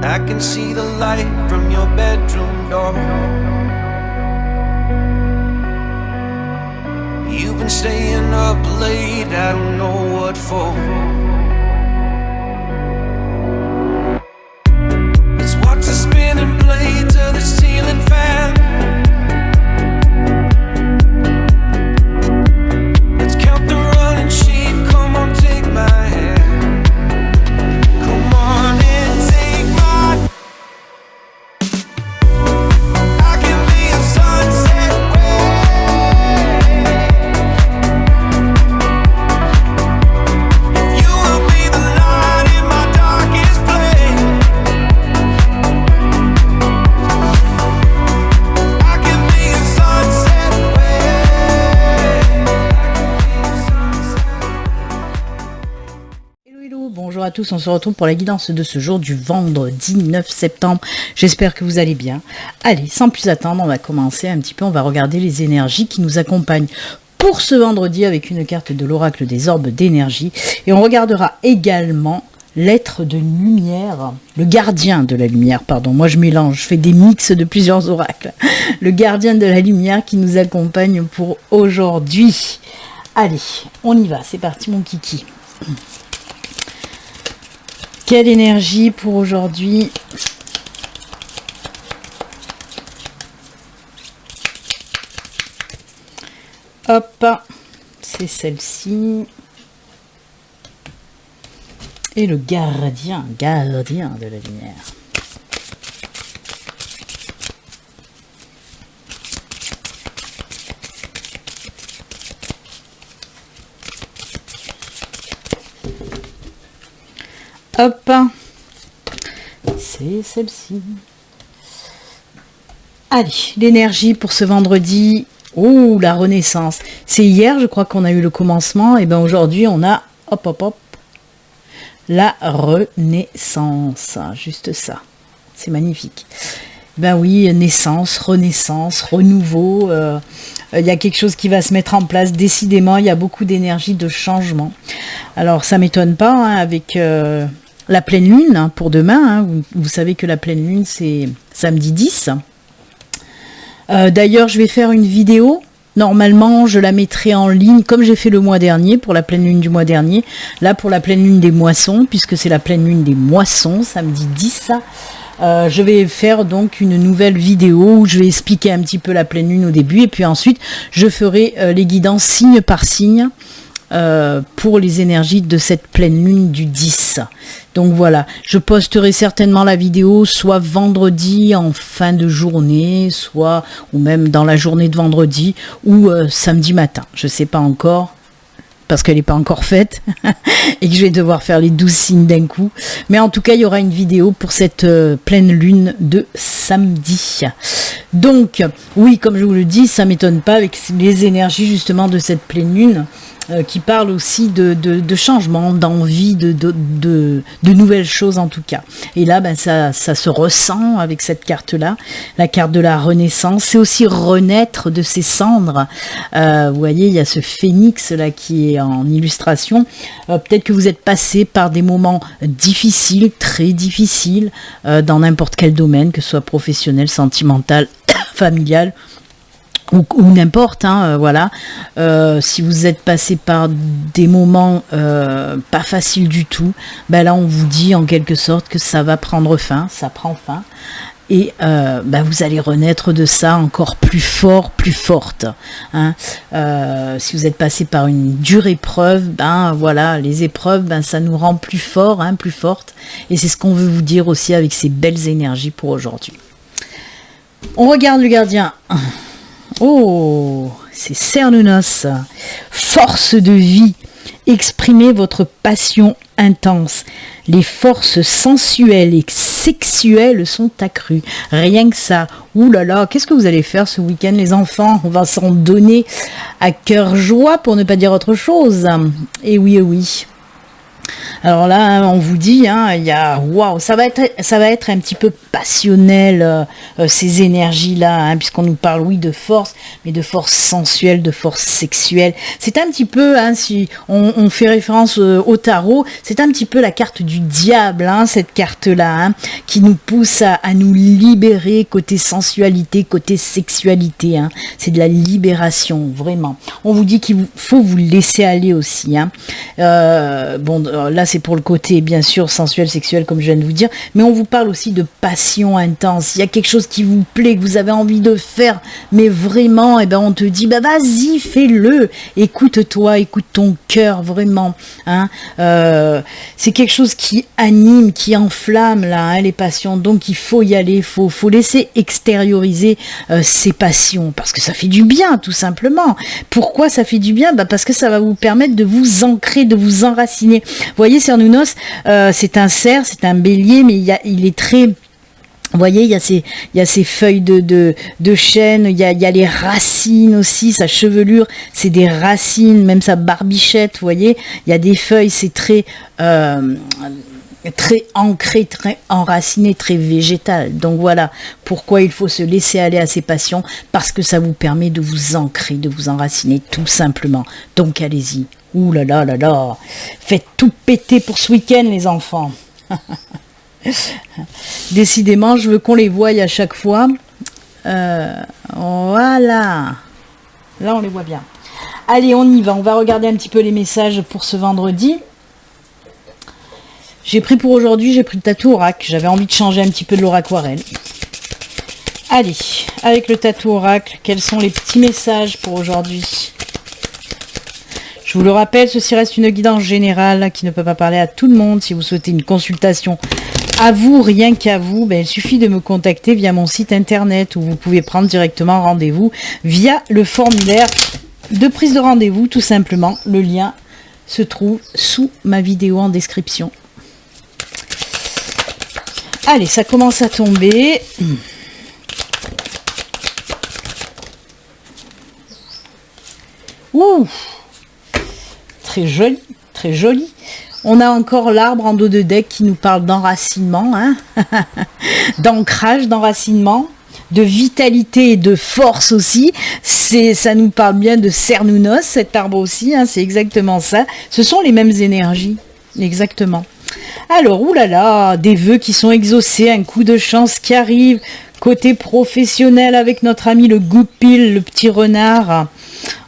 I can see the light from your bedroom door. You've been staying up late, I don't know what for. Let's watch the spinning blades of the ceiling fan. Let's count the running sheep, come on, take my hand. Come on and take my. I can be a sunset ray. If you will be the light in my darkest place. I can be a sunset ray. Hello, hello, bonjour à tous, on se retrouve pour la guidance de ce jour du vendredi 9 septembre. J'espère que vous allez bien. Allez, sans plus attendre, on va commencer un petit peu, on va regarder les énergies qui nous accompagnent pour ce vendredi avec une carte de l'oracle des orbes d'énergie. Et on regardera également l'être de lumière, le gardien de la lumière, pardon, moi je mélange, je fais des mix de plusieurs oracles. Le gardien de la lumière qui nous accompagne pour aujourd'hui. Allez, on y va, c'est parti mon kiki. Quelle énergie pour aujourd'hui? Hop, c'est celle-ci. Et le gardien de la lumière. Hop, c'est celle-ci. Allez, l'énergie pour ce vendredi. Oh, la renaissance. C'est hier, je crois qu'on a eu le commencement. Et bien aujourd'hui, on a, hop, hop, hop, la renaissance. Juste ça. C'est magnifique. Ben oui, naissance, renaissance, renouveau. Il y a quelque chose qui va se mettre en place. Décidément, il y a beaucoup d'énergie de changement. Alors, ça ne m'étonne pas, hein, avec la pleine lune, hein, pour demain. Hein. Vous savez que la pleine lune, c'est samedi 10. D'ailleurs, je vais faire une vidéo. Normalement, je la mettrai en ligne, comme j'ai fait le mois dernier, pour la pleine lune du mois dernier. Là, pour la pleine lune des moissons, puisque c'est la pleine lune des moissons, samedi 10. Je vais faire donc une nouvelle vidéo où je vais expliquer un petit peu la pleine lune au début. Et puis ensuite, je ferai les guidances signe par signe pour les énergies de cette pleine lune du 10. Donc voilà, je posterai certainement la vidéo soit vendredi en fin de journée, soit ou même dans la journée de vendredi ou samedi matin. Je ne sais pas encore parce qu'elle n'est pas encore faite et que je vais devoir faire les 12 signes d'un coup. Mais en tout cas, il y aura une vidéo pour cette pleine lune de samedi. Donc, oui, comme je vous le dis, ça ne m'étonne pas avec les énergies justement de cette pleine lune qui parle aussi de changement, d'envie, de nouvelles choses en tout cas. Et là, ben, ça se ressent avec cette carte-là, la carte de la renaissance. C'est aussi renaître de ses cendres. Vous voyez, il y a ce phénix là qui est en illustration. Peut-être que vous êtes passé par des moments difficiles, très difficiles, dans n'importe quel domaine, que ce soit professionnel, sentimental, familial, ou n'importe, hein, voilà. Si vous êtes passé par des moments pas faciles du tout, ben là on vous dit en quelque sorte que ça va prendre fin, ça prend fin. Et ben vous allez renaître de ça encore plus fort, plus forte. Hein. Si vous êtes passé par une dure épreuve, ben voilà, les épreuves, ben ça nous rend plus fort, hein, plus forte. Et c'est ce qu'on veut vous dire aussi avec ces belles énergies pour aujourd'hui. On regarde le gardien. Oh, c'est Cernunnos, force de vie, exprimez votre passion intense. Les forces sensuelles et sexuelles sont accrues. Rien que ça. Ouh là là, qu'est-ce que vous allez faire ce week-end les enfants? On va s'en donner à cœur joie pour ne pas dire autre chose. Et oui, et oui. Alors là, hein, on vous dit, hein, il y a, waouh, ça va être un petit peu passionnel, ces énergies-là, hein, puisqu'on nous parle, oui, de force, mais de force sensuelle, de force sexuelle. C'est un petit peu, hein, si on fait référence au tarot, c'est un petit peu la carte du diable, hein, cette carte-là, hein, qui nous pousse à nous libérer côté sensualité, côté sexualité. Hein. C'est de la libération, vraiment. On vous dit qu'il faut vous laisser aller aussi. Hein. Bon, là, c'est pour le côté, bien sûr, sensuel, sexuel, comme je viens de vous dire, mais on vous parle aussi de passion intense. Il y a quelque chose qui vous plaît, que vous avez envie de faire, mais vraiment, eh ben, on te dit, bah, vas-y, fais-le. Écoute-toi, écoute ton cœur, vraiment. Hein. C'est quelque chose qui anime, qui enflamme, là, hein, les passions. Donc, il faut y aller, faut laisser extérioriser ses passions, parce que ça fait du bien, tout simplement. Pourquoi ça fait du bien? Bah, parce que ça va vous permettre de vous ancrer, de vous enraciner. Vous voyez, Cernunnos, c'est un cerf, c'est un bélier, mais il est très... Vous voyez, il y a ces feuilles de chêne, il y a les racines aussi, sa chevelure, c'est des racines, même sa barbichette, vous voyez, il y a des feuilles, c'est très ancré, très enraciné, très végétal. Donc voilà pourquoi il faut se laisser aller à ses passions, parce que ça vous permet de vous ancrer, de vous enraciner, tout simplement. Donc allez-y. Ouh là là là là, faites tout péter pour ce week-end, les enfants. Décidément, je veux qu'on les voie à chaque fois. Voilà. Là, on les voit bien. Allez, on y va. On va regarder un petit peu les messages pour ce vendredi. J'ai pris pour aujourd'hui, j'ai pris le tatou oracle. J'avais envie de changer un petit peu de l'oraquarelle. Allez, avec le tatou oracle, quels sont les petits messages pour aujourd'hui ? Je vous le rappelle, ceci reste une guidance générale qui ne peut pas parler à tout le monde. Si vous souhaitez une consultation à vous, rien qu'à vous, ben, il suffit de me contacter via mon site internet, où vous pouvez prendre directement rendez-vous via le formulaire de prise de rendez-vous, tout simplement. Le lien se trouve sous ma vidéo en description. Allez, ça commence à tomber. Ouh! Très joli, très joli. On a encore l'arbre en dos de deck qui nous parle d'enracinement, hein, d'ancrage, d'enracinement, de vitalité et de force aussi. Ça nous parle bien de Cernunnos, cet arbre aussi, hein, c'est exactement ça. Ce sont les mêmes énergies, exactement. Alors, oulala, des vœux qui sont exaucés, un coup de chance qui arrive. Côté professionnel avec notre ami le goupil, le petit renard.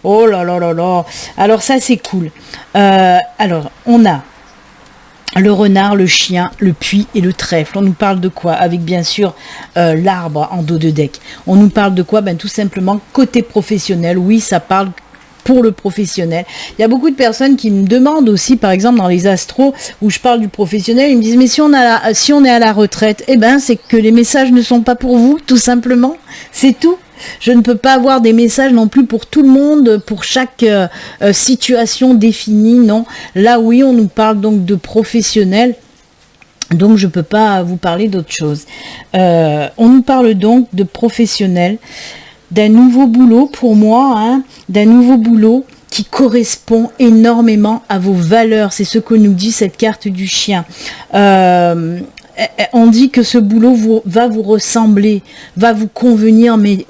Oh là là là là. Alors ça c'est cool. Alors on a le renard, le chien, le puits et le trèfle. On nous parle de quoi? Avec bien sûr l'arbre en dos de deck. On nous parle de quoi? Ben tout simplement côté professionnel. Oui, ça parle pour le professionnel. Il y a beaucoup de personnes qui me demandent aussi, par exemple dans les astros, où je parle du professionnel, ils me disent mais si on est à la retraite, eh ben c'est que les messages ne sont pas pour vous, tout simplement. C'est tout. Je ne peux pas avoir des messages non plus pour tout le monde, pour chaque situation définie, non. Là oui, on nous parle donc de professionnel. Donc je ne peux pas vous parler d'autre chose. On nous parle donc de professionnel, d'un nouveau boulot pour moi, hein, d'un nouveau boulot qui correspond énormément à vos valeurs. C'est ce que nous dit cette carte du chien. On dit que ce boulot va vous ressembler, va vous convenir, mais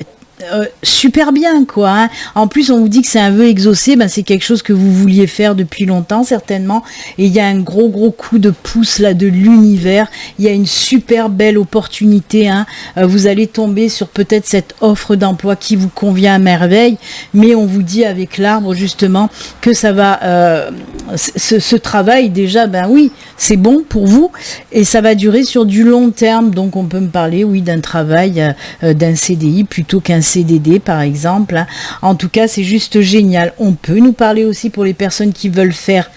super bien quoi, hein. En plus on vous dit que c'est un vœu exaucé, ben c'est quelque chose que vous vouliez faire depuis longtemps certainement, et il y a un gros coup de pouce là de l'univers, il y a une super belle opportunité, hein. Vous allez tomber sur peut-être cette offre d'emploi qui vous convient à merveille, mais on vous dit avec l'arbre justement que ça va ce travail déjà, ben oui c'est bon pour vous et ça va durer sur du long terme, donc on peut me parler oui d'un travail, d'un CDI plutôt qu'un CDD par exemple, hein. En tout cas c'est juste génial. On peut nous parler aussi pour les personnes qui veulent faire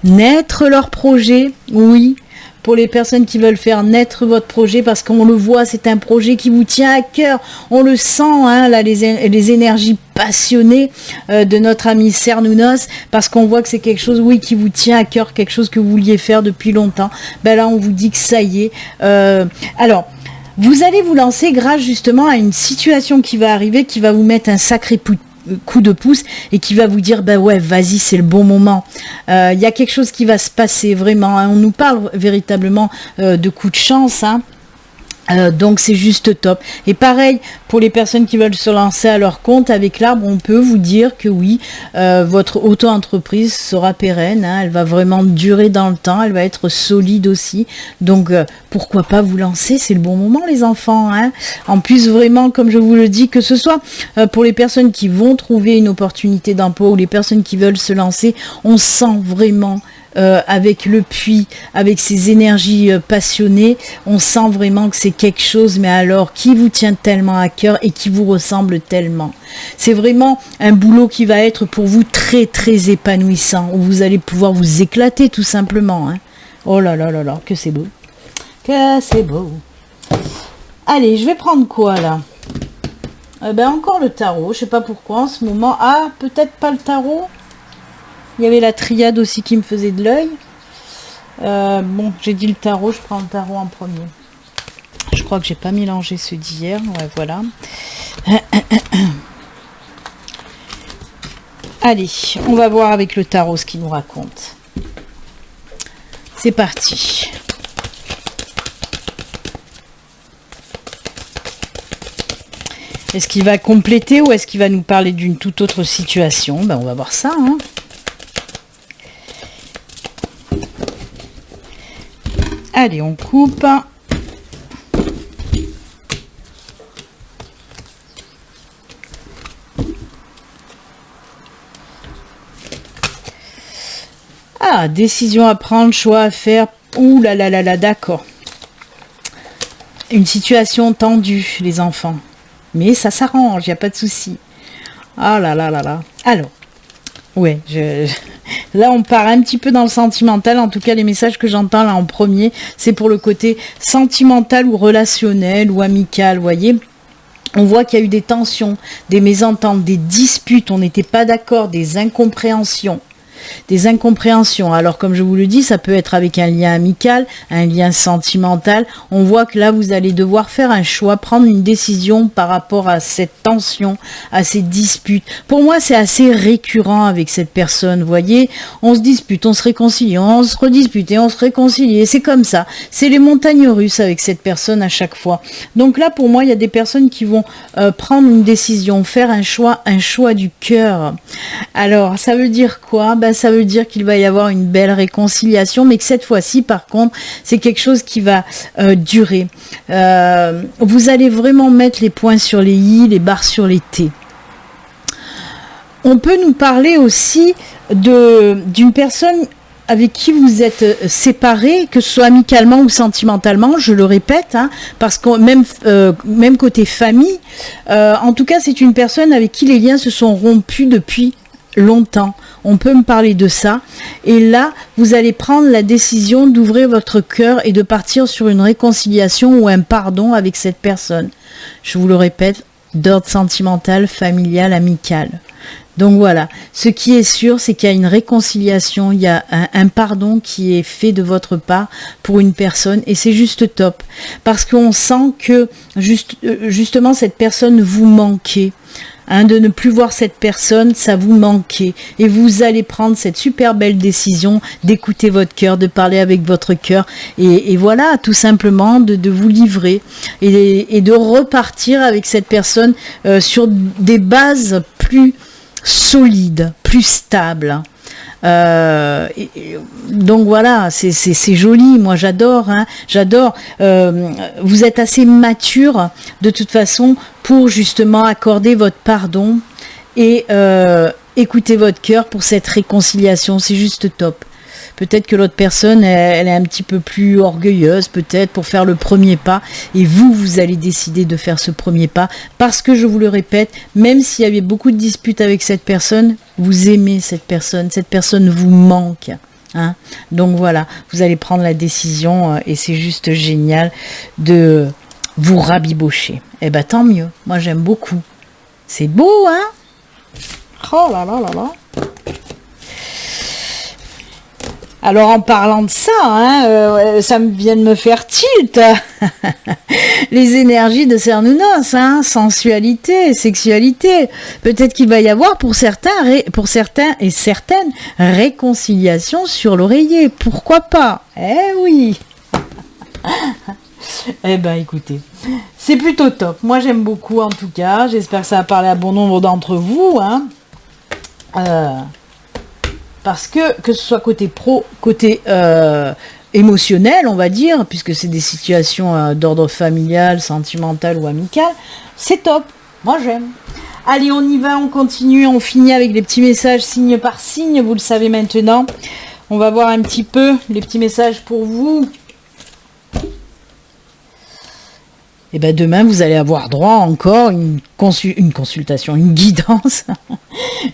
naître leur projet, oui, pour les personnes qui veulent faire naître votre projet, parce qu'on le voit, c'est un projet qui vous tient à cœur, on le sent, hein, là, les énergies passionnées de notre ami Cernunnos, parce qu'on voit que c'est quelque chose, oui, qui vous tient à cœur, quelque chose que vous vouliez faire depuis longtemps. Ben là, on vous dit que ça y est. Alors, vous allez vous lancer grâce justement à une situation qui va arriver, qui va vous mettre un sacré coup de pouce et qui va vous dire bah ouais, vas-y, c'est le bon moment. Il y a quelque chose qui va se passer vraiment, hein. On nous parle véritablement de coup de chance, hein. Donc c'est juste top. Et pareil pour les personnes qui veulent se lancer à leur compte avec l'arbre, on peut vous dire que oui, votre auto-entreprise sera pérenne, hein, elle va vraiment durer dans le temps, elle va être solide aussi. Donc pourquoi pas vous lancer, c'est le bon moment les enfants, hein. En plus vraiment, comme je vous le dis, que ce soit pour les personnes qui vont trouver une opportunité d'emploi ou les personnes qui veulent se lancer, on sent vraiment avec le puits, avec ces énergies passionnées, on sent vraiment que c'est quelque chose, mais alors qui vous tient tellement à cœur et qui vous ressemble tellement. C'est vraiment un boulot qui va être pour vous très très épanouissant, où vous allez pouvoir vous éclater tout simplement, hein. Oh là là là là, que c'est beau. Que c'est beau. Allez, je vais prendre quoi là? Encore le tarot, je sais pas pourquoi en ce moment. Ah, peut-être pas le tarot. Il y avait la triade aussi qui me faisait de l'œil. Bon, j'ai dit le tarot, je prends le tarot en premier. Je crois que j'ai pas mélangé ceux d'hier. Ouais, voilà. Allez, on va voir avec le tarot ce qu'il nous raconte. C'est parti. Est-ce qu'il va compléter ou est-ce qu'il va nous parler d'une toute autre situation? On va voir ça, hein. Allez, on coupe. Ah, décision à prendre, choix à faire. Ouh là là là là, d'accord. Une situation tendue, les enfants. Mais ça s'arrange, il n'y a pas de souci. Ah là là là là. Alors, ouais, là on part un petit peu dans le sentimental. En tout cas, les messages que j'entends là en premier, c'est pour le côté sentimental ou relationnel ou amical, vous voyez. On voit qu'il y a eu des tensions, des mésententes, des disputes, on n'était pas d'accord, des incompréhensions. Alors comme je vous le dis, ça peut être avec un lien amical, un lien sentimental. On voit que là vous allez devoir faire un choix, prendre une décision par rapport à cette tension, à ces disputes. Pour moi c'est assez récurrent avec cette personne, vous voyez, on se dispute, on se réconcilie, on se redispute et on se réconcilie, et c'est comme ça, c'est les montagnes russes avec cette personne à chaque fois. Donc là pour moi il y a des personnes qui vont prendre une décision, faire un choix du cœur. Alors ça veut dire quoi? Ça veut dire qu'il va y avoir une belle réconciliation, mais que cette fois-ci, par contre, c'est quelque chose qui va durer. Vous allez vraiment mettre les points sur les i, les barres sur les t. On peut nous parler aussi d'une personne avec qui vous êtes séparés, que ce soit amicalement ou sentimentalement, je le répète, hein, parce que même côté famille, en tout cas, c'est une personne avec qui les liens se sont rompus depuis longtemps. On peut me parler de ça. Et là, vous allez prendre la décision d'ouvrir votre cœur et de partir sur une réconciliation ou un pardon avec cette personne. Je vous le répète, d'ordre sentimental, familial, amical. Donc voilà, ce qui est sûr, c'est qu'il y a une réconciliation, il y a un pardon qui est fait de votre part pour une personne, et c'est juste top. Parce qu'on sent que justement cette personne vous manquait. De ne plus voir cette personne, ça vous manquait. Et vous allez prendre cette super belle décision d'écouter votre cœur, de parler avec votre cœur. Et voilà, tout simplement, de vous livrer. Et de repartir avec cette personne sur des bases plus solides, plus stables. Donc voilà, c'est joli, moi j'adore, hein, j'adore. Vous êtes assez mature de toute façon pour justement accorder votre pardon et écouter votre cœur pour cette réconciliation, c'est juste top. Peut-être que l'autre personne, elle est un petit peu plus orgueilleuse, peut-être, pour faire le premier pas. Et vous allez décider de faire ce premier pas. Parce que, je vous le répète, même s'il y avait beaucoup de disputes avec cette personne, vous aimez cette personne vous manque. Hein. Donc voilà, vous allez prendre la décision et c'est juste génial de vous rabibocher. Eh ben tant mieux, moi j'aime beaucoup. C'est beau, hein? Oh là là là là. Alors en parlant de ça, hein, ça me vient de me faire tilt. Les énergies de Cernunnos, hein, sensualité, sexualité. Peut-être qu'il va y avoir pour certains et certaines réconciliations sur l'oreiller. Pourquoi pas? Eh oui. Eh ben écoutez, c'est plutôt top. Moi j'aime beaucoup en tout cas. J'espère que ça va parler à bon nombre d'entre vous. Hein. Parce que ce soit côté pro, côté émotionnel, on va dire, puisque c'est des situations d'ordre familial, sentimental ou amical, c'est top. Moi j'aime. Allez, on y va, on continue, on finit avec les petits messages signe par signe, vous le savez maintenant. On va voir un petit peu les petits messages pour vous. Et bien demain, vous allez avoir droit encore une consultation, une guidance.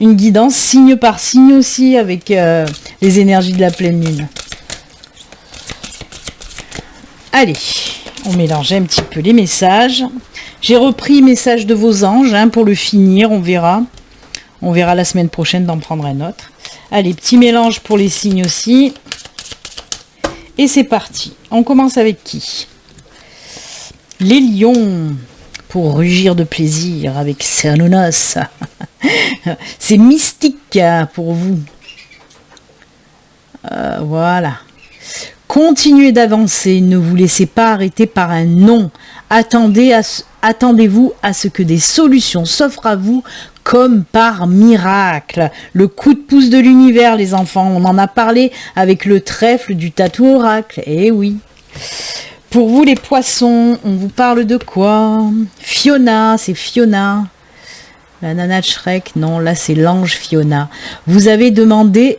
Une guidance signe par signe aussi avec les énergies de la pleine lune. Allez, on mélange un petit peu les messages. J'ai repris message de vos anges hein, pour le finir, on verra. On verra la semaine prochaine d'en prendre un autre. Allez, petit mélange pour les signes aussi. Et c'est parti. On commence avec qui ? Les lions, pour rugir de plaisir avec Cernunnos. C'est mystique pour vous. Voilà. Continuez d'avancer, ne vous laissez pas arrêter par un non. Attendez-vous à ce que des solutions s'offrent à vous comme par miracle. Le coup de pouce de l'univers, les enfants. On en a parlé avec le trèfle du tatou oracle. Eh oui. Pour vous les poissons, on vous parle de quoi? Fiona, c'est Fiona. La nana de Shrek, non, là c'est l'ange Fiona. Vous avez demandé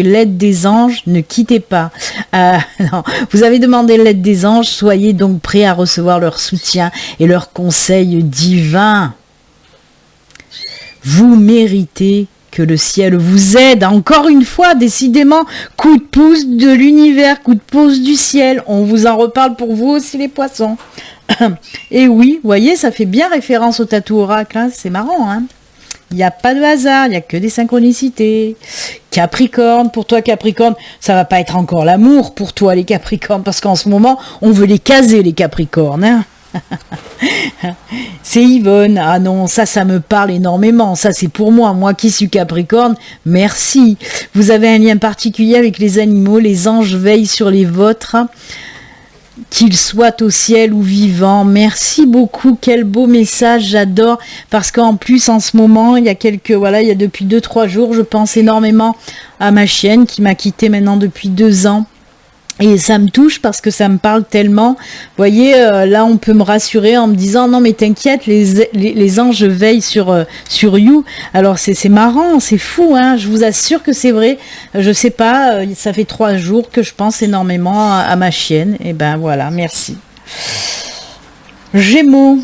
l'aide des anges, ne quittez pas. Non, vous avez demandé l'aide des anges, soyez donc prêts à recevoir leur soutien et leurs conseils divins. Vous méritez que le ciel vous aide, encore une fois, décidément, coup de pouce de l'univers, coup de pouce du ciel, on vous en reparle pour vous aussi les poissons. Et oui, vous voyez, ça fait bien référence au tatou oracle, hein, c'est marrant, hein. Il n'y a pas de hasard, il n'y a que des synchronicités. Capricorne, pour toi Capricorne, ça va pas être encore l'amour pour toi les Capricornes, parce qu'en ce moment, on veut les caser les Capricornes, hein. C'est Yvonne. Ah non, ça me parle énormément. Ça, c'est pour moi qui suis Capricorne. Merci. Vous avez un lien particulier avec les animaux. Les anges veillent sur les vôtres, qu'ils soient au ciel ou vivants. Merci beaucoup. Quel beau message. J'adore. Parce qu'en plus, en ce moment, il y a depuis 2-3 jours, je pense énormément à ma chienne qui m'a quitté maintenant depuis 2 ans. Et ça me touche parce que ça me parle tellement. Vous voyez, là, on peut me rassurer en me disant, non, mais t'inquiète, les anges veillent sur you. Alors, c'est marrant, c'est fou, hein. Je vous assure que c'est vrai. Je sais pas, ça fait 3 jours que je pense énormément à ma chienne. Et ben voilà, merci. Gémeaux.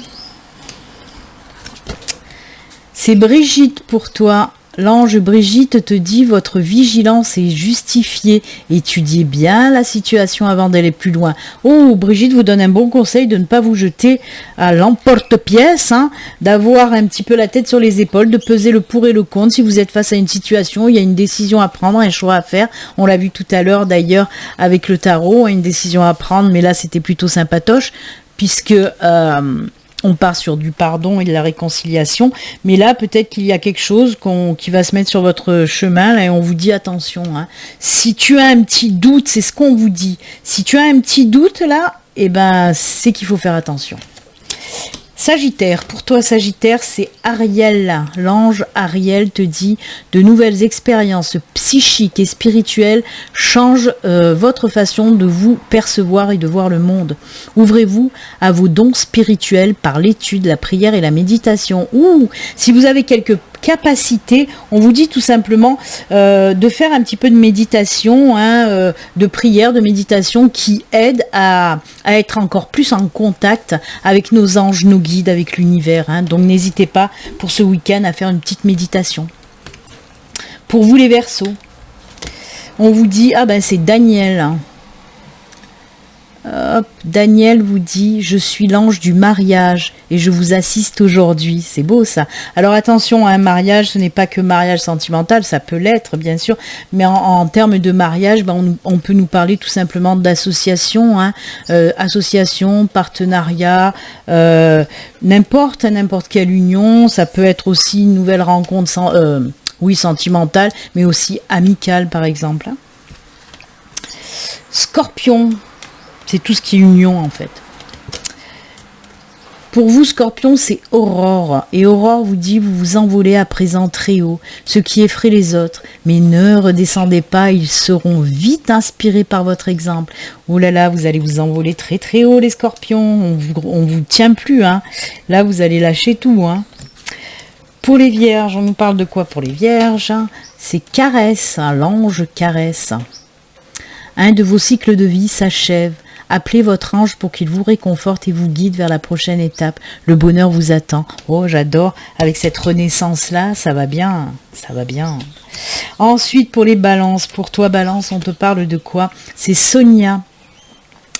C'est Brigitte pour toi. L'ange Brigitte te dit votre vigilance est justifiée. Étudiez bien la situation avant d'aller plus loin. Oh, Brigitte vous donne un bon conseil de ne pas vous jeter à l'emporte-pièce, hein, d'avoir un petit peu la tête sur les épaules, de peser le pour et le contre. Si vous êtes face à une situation où il y a une décision à prendre, un choix à faire, on l'a vu tout à l'heure d'ailleurs avec le tarot, une décision à prendre, mais là c'était plutôt sympatoche, puisque... on part sur du pardon et de la réconciliation, mais là peut-être qu'il y a quelque chose qui va se mettre sur votre chemin là, et on vous dit attention, hein. Si tu as un petit doute, c'est ce qu'on vous dit. Si tu as un petit doute là, eh ben c'est qu'il faut faire attention. Sagittaire, pour toi Sagittaire, c'est Ariel. L'ange Ariel te dit de nouvelles expériences psychiques et spirituelles changent votre façon de vous percevoir et de voir le monde. Ouvrez-vous à vos dons spirituels par l'étude, la prière et la méditation. Ou si vous avez quelques capacités, on vous dit tout simplement de faire un petit peu de méditation, hein, de prière, de méditation qui aide à être encore plus en contact avec nos anges, nos guides, avec l'univers, hein. Donc n'hésitez pas pour ce week-end à faire une petite méditation. Pour vous les Verseaux, on vous dit, ah ben c'est Daniel, hein. Hop, Daniel vous dit, je suis l'ange du mariage et je vous assiste aujourd'hui. C'est beau ça. Alors attention, un mariage, ce n'est pas que mariage sentimental, ça peut l'être bien sûr, mais en termes de mariage, on peut nous parler tout simplement d'association, association, partenariat, n'importe quelle union. Ça peut être aussi une nouvelle rencontre sentimentale, mais aussi amicale par exemple. Scorpion. C'est tout ce qui est union en fait. Pour vous, Scorpion, c'est Aurore. Et Aurore vous dit, vous vous envolez à présent très haut, ce qui effraie les autres. Mais ne redescendez pas, ils seront vite inspirés par votre exemple. Oh là là, vous allez vous envoler très très haut les Scorpions. On vous tient plus. Là, vous allez lâcher tout. Pour les Vierges, on nous parle de quoi pour les Vierges? C'est caresse, l'ange caresse. Un de vos cycles de vie s'achève. Appelez votre ange pour qu'il vous réconforte et vous guide vers la prochaine étape. Le bonheur vous attend. Oh, j'adore. Avec cette renaissance-là, ça va bien. Ça va bien. Ensuite, pour les balances. Pour toi, balance, on te parle de quoi? C'est Sonia.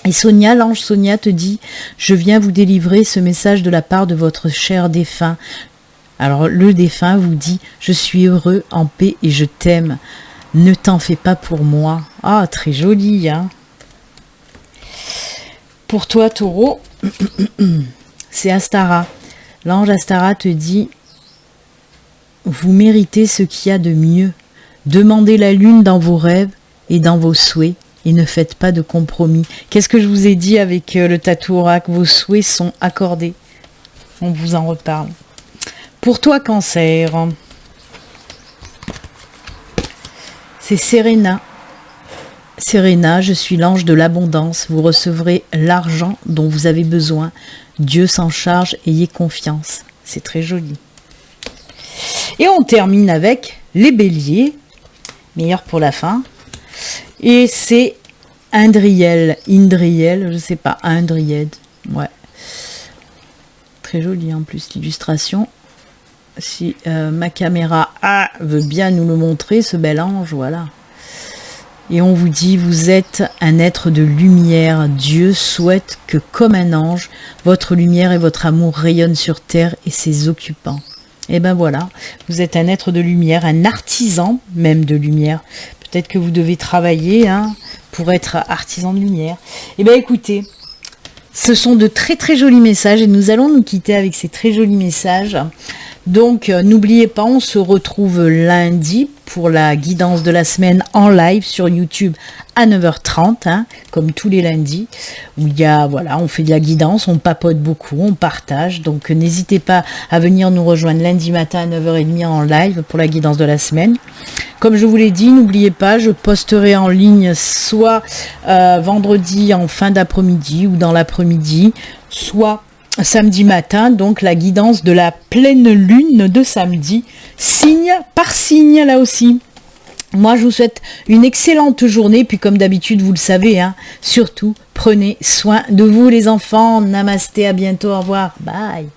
Et Sonia, l'ange Sonia te dit, je viens vous délivrer ce message de la part de votre cher défunt. Alors, le défunt vous dit, je suis heureux, en paix et je t'aime. Ne t'en fais pas pour moi. Ah, très joli, Pour toi, Taureau, c'est Astara. L'ange Astara te dit, vous méritez ce qu'il y a de mieux. Demandez la lune dans vos rêves et dans vos souhaits et ne faites pas de compromis. Qu'est-ce que je vous ai dit avec le tatou oracle? Vos souhaits sont accordés. On vous en reparle. Pour toi, Cancer, c'est Serena. Serena, je suis l'ange de l'abondance. Vous recevrez l'argent dont vous avez besoin. Dieu s'en charge, ayez confiance. C'est très joli. Et on termine avec les béliers. Meilleur pour la fin. Et c'est Indriel, je sais pas, Indriel. Ouais. Très joli en plus l'illustration. Si ma caméra veut bien nous le montrer, ce bel ange, voilà. Et on vous dit, vous êtes un être de lumière. Dieu souhaite que, comme un ange, votre lumière et votre amour rayonnent sur terre et ses occupants. Et ben voilà, vous êtes un être de lumière, un artisan même de lumière. Peut-être que vous devez travailler pour être artisan de lumière. Et ben écoutez, ce sont de très très jolis messages et nous allons nous quitter avec ces très jolis messages. Donc, n'oubliez pas, on se retrouve lundi pour la guidance de la semaine en live sur YouTube à 9h30, comme tous les lundis, où on fait de la guidance, on papote beaucoup, on partage. Donc, n'hésitez pas à venir nous rejoindre lundi matin à 9h30 en live pour la guidance de la semaine. Comme je vous l'ai dit, n'oubliez pas, je posterai en ligne soit vendredi en fin d'après-midi ou dans l'après-midi, soit samedi matin, donc la guidance de la pleine lune de samedi, signe par signe là aussi. Moi, je vous souhaite une excellente journée, puis comme d'habitude, vous le savez, surtout, prenez soin de vous les enfants. Namasté, à bientôt, au revoir, bye.